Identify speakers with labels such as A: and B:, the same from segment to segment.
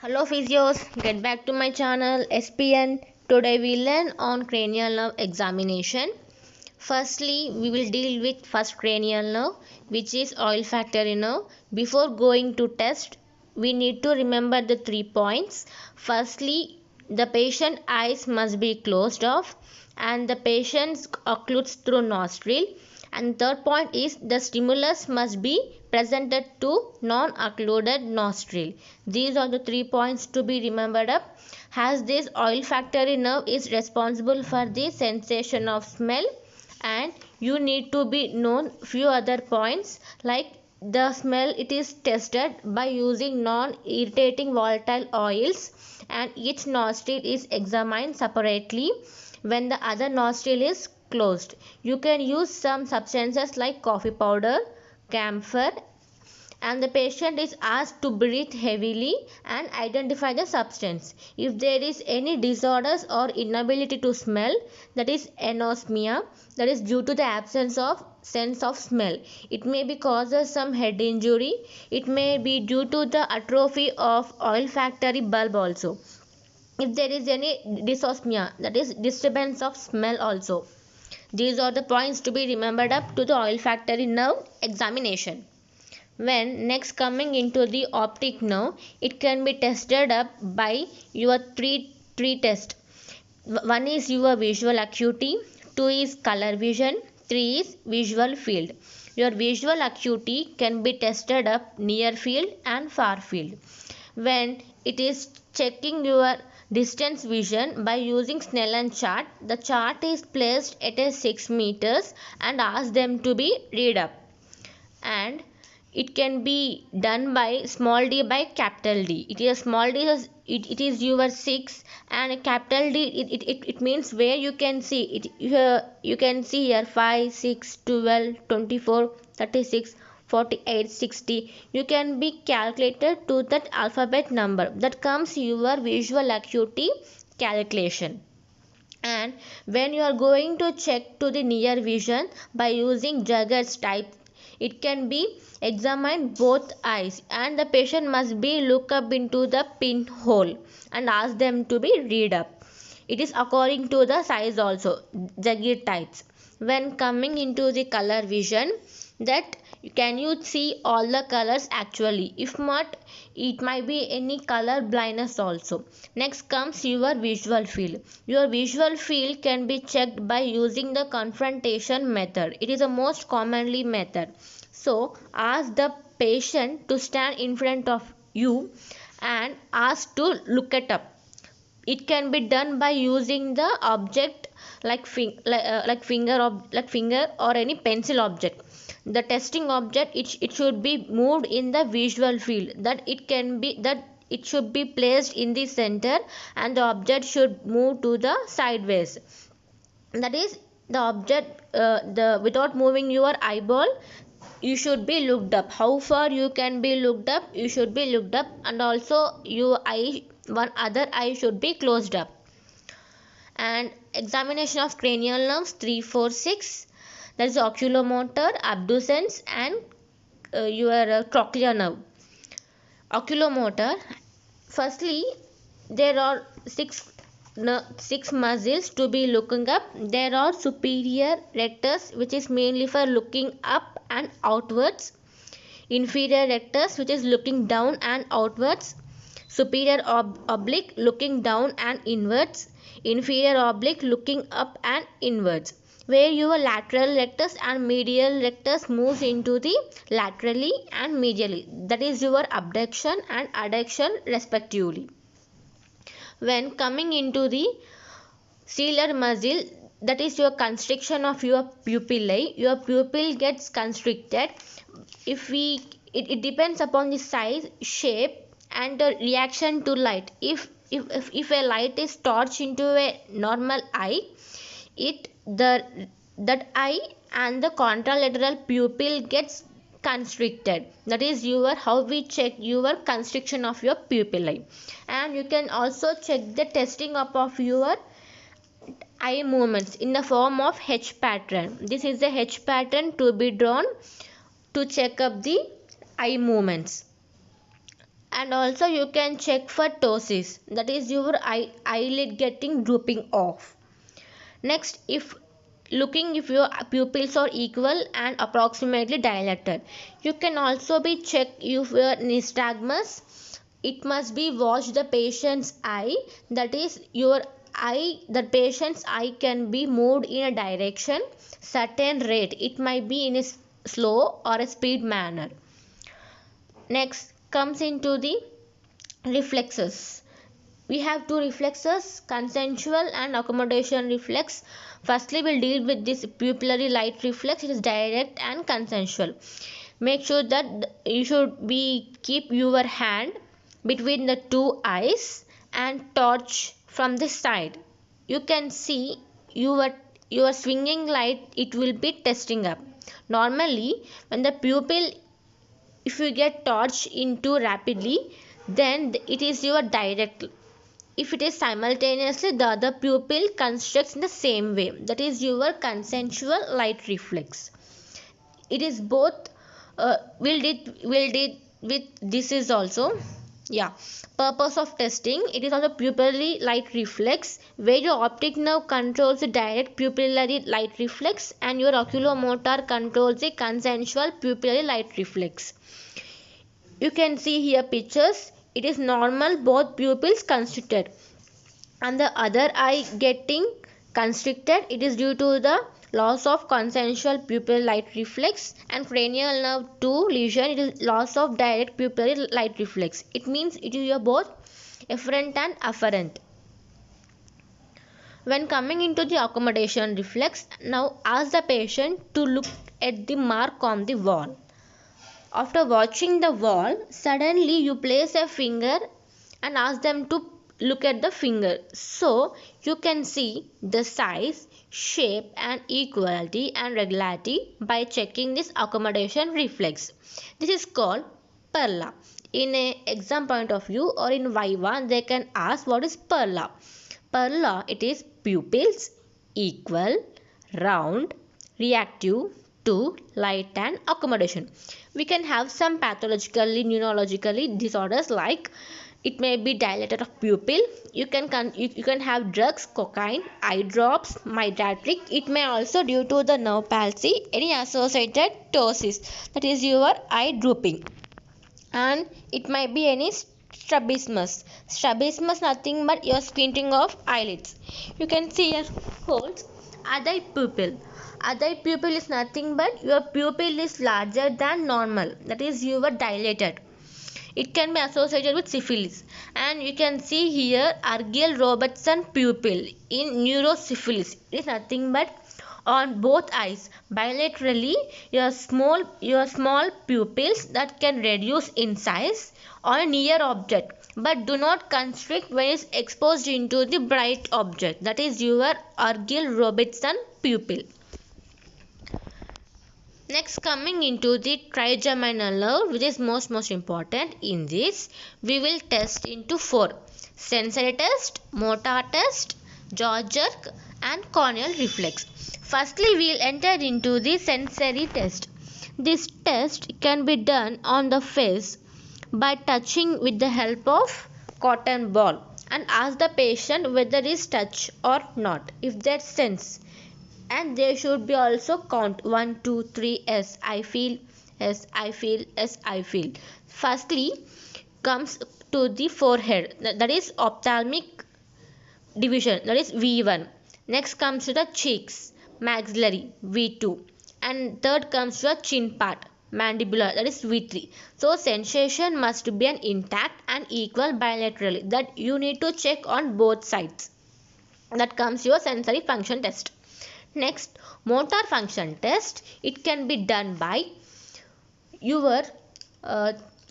A: Hello physios, get back to my channel SPN. Today we learn on cranial nerve examination. Firstly, we will deal with first cranial nerve, which is olfactory nerve. Before going to test, we need to remember the 3 points. Firstly, the patient eyes must be closed off and the patient occludes through nostril. And third point is the stimulus must be presented to non-occluded nostril. These are the 3 points to be remembered up. As this olfactory nerve is responsible for the sensation of smell, and you need to be known few other points like the smell. It is tested by using non-irritating volatile oils, and each nostril is examined separately when the other nostril is closed. You can use some substances like coffee powder, camphor, and the patient is asked to breathe heavily and identify the substance. If there is any disorders or inability to smell, that is anosmia, that is due to the absence of sense of smell. It may be causes some head injury. It may be due to the atrophy of olfactory bulb also. If there is any dysosmia, that is disturbance of smell also. These are the points to be remembered up to the olfactory nerve examination. When next coming into the optic nerve, it can be tested up by your three test. One is your visual acuity, two is color vision, three is visual field. Your visual acuity can be tested up near field and far field. When it is checking your distance vision by using Snellen chart, the chart is placed at a 6 meters and ask them to be read up. And it can be done by small d by capital D. It is small d is it is your 6, and capital D it means where you can see it. You can see here 5, 6, 12, 24, 36, 48, 60. You can be calculated to that alphabet number. That comes your visual acuity calculation. And when you are going to check to the near vision by using Jagger's type, it can be examined both eyes, and the patient must be look up into the pinhole and ask them to be read up. It is according to the size also, Jagger types. When coming into the color vision, that can you see all the colors actually? If not, it might be any color blindness also. Next comes your visual field. Your visual field can be checked by using the confrontation method. It is the most commonly method. So ask the patient to stand in front of you and ask to look it up. It can be done by using the object like finger or any pencil object. The testing object, it should be moved in the visual field, that it should be placed in the center, and the object should move to the sideways. That is the object, the without moving your eyeball, you should be looked up. How far you can be looked up, you should be looked up, and also your eye, one other eye should be closed up. And examination of cranial nerves 3, 4, 6, that is oculomotor, abducens, and your trochlear nerve. Oculomotor, firstly there are six muscles to be looking up. There are superior rectus, which is mainly for looking up and outwards, inferior rectus, which is looking down and outwards, superior oblique looking down and inwards, inferior oblique looking up and inwards. Where your lateral rectus and medial rectus moves into the laterally and medially, that is your abduction and adduction respectively. When coming into the ciliary muscle, that is your constriction of your pupillae, your pupil gets constricted. It depends upon the size, shape, and the reaction to light. If a light is torched into a normal eye, that eye and the contralateral pupil gets constricted. That is your how we check your constriction of your pupillae. And you can also check the testing up of your eye movements in the form of H pattern. This is the H pattern to be drawn to check up the eye movements. And also you can check for ptosis, that is your eyelid getting drooping off. Next, if your pupils are equal and approximately dilated, you can also be check if your nystagmus. It must be watch the patient's eye, that is your eye, the patient's eye can be moved in a direction certain rate, it might be in a slow or a speed manner. Next comes into the reflexes. We have two reflexes, consensual and accommodation reflex. Firstly, we'll deal with this pupillary light reflex. It is direct and consensual. Make sure that you should be keep your hand between the two eyes and torch from the side. You can see your swinging light, it will be testing up. Normally, when the pupil, if you get torch into rapidly, then it is your direct. If it is simultaneously, the other pupil constructs in the same way, that is your consensual light reflex. It is both. Will did with this is also, yeah, purpose of testing. It is also pupillary light reflex, where your optic nerve controls the direct pupillary light reflex and your oculomotor controls the consensual pupillary light reflex. You can see here pictures, it is normal both pupils constricted and the other eye getting constricted. It is due to the loss of consensual pupillary light reflex. And cranial nerve 2 lesion, it is loss of direct pupillary light reflex. It means it is both efferent and afferent. When coming into the accommodation reflex, now ask the patient to look at the mark on the wall. After watching the wall, suddenly you place a finger and ask them to look at the finger. So you can see the size, shape and equality and regularity by checking this accommodation reflex. This is called perla. In a exam point of view or in Viva, they can ask what is perla. Perla, it is pupils equal, round, reactive to light and accommodation. We can have some pathologically, neurologically disorders like it may be dilated of pupil. You can have drugs, cocaine, eye drops, mydriatric. It may also due to the nerve palsy, any associated ptosis, that is your eye drooping, and it might be any strabismus. Strabismus nothing but your squinting of eyelids. You can see your holes. Other pupil. Other pupil is nothing but your pupil is larger than normal. That is your dilated. It can be associated with syphilis. And you can see here Argyll Robertson pupil in neurosyphilis. It is nothing but on both eyes bilaterally your small pupils that can reduce in size on a near object but do not constrict when it is exposed into the bright object, that is your Argyll Robertson pupil. Next, coming into the trigeminal nerve, which is most important. In this we will test into 4: sensory test, motor test, jaw jerk and corneal reflex. Firstly, we will enter into the sensory test. This test can be done on the face by touching with the help of cotton ball and ask the patient whether it is touch or not. If they sense, and they should be also count 1 2 3 s I feel, s I feel, s I feel. Firstly comes to the forehead, that is ophthalmic division, that is V1. Next comes to the cheeks, maxillary, V2. And third comes to the chin part, mandibular, that is V3. So sensation must be an intact and equal bilaterally, that you need to check on both sides. That comes your sensory function test. Next, motor function test. It can be done by your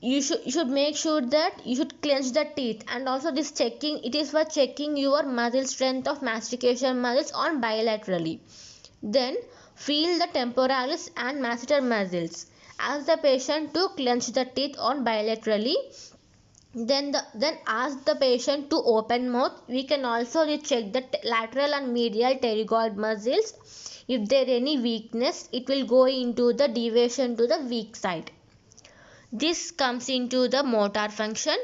A: you should make sure that you should clench the teeth, and also this checking, it is for checking your muscle strength of mastication muscles on bilaterally. Then feel the temporalis and masseter muscles. Ask the patient to clench the teeth on bilaterally. Then ask the patient to open mouth. We can also check the lateral and medial pterygoid muscles. If there any weakness, it will go into the deviation to the weak side. This comes into the motor function.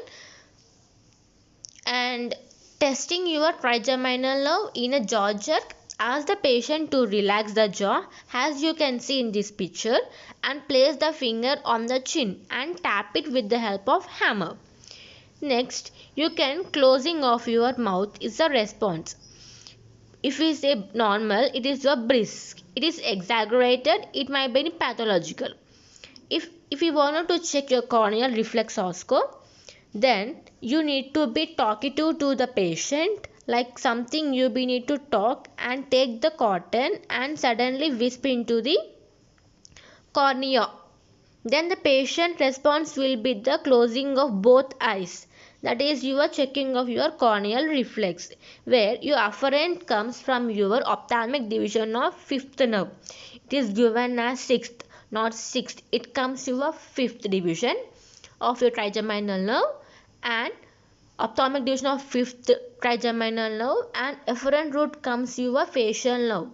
A: And testing your trigeminal nerve in a jaw jerk, ask the patient to relax the jaw as you can see in this picture and place the finger on the chin and tap it with the help of hammer. Next, you can closing of your mouth is the response. If we say normal, it is a brisk. It is exaggerated, it might be pathological. If you wanted to check your corneal reflex osco, then you need to be talkative to the patient, like something you be need to talk and take the cotton and suddenly whisper into the cornea. Then the patient response will be the closing of both eyes. That is your checking of your corneal reflex, where your afferent comes from your ophthalmic division of fifth nerve. It is given as sixth, not sixth. It comes your fifth division of your trigeminal nerve, and ophthalmic division of fifth trigeminal nerve, and efferent root comes your facial nerve.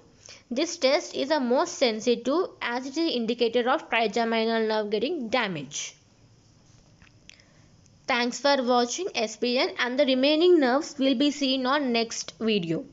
A: This test is the most sensitive as it is an indicator of trigeminal nerve getting damaged. Thanks for watching SPN, and the remaining nerves will be seen on next video.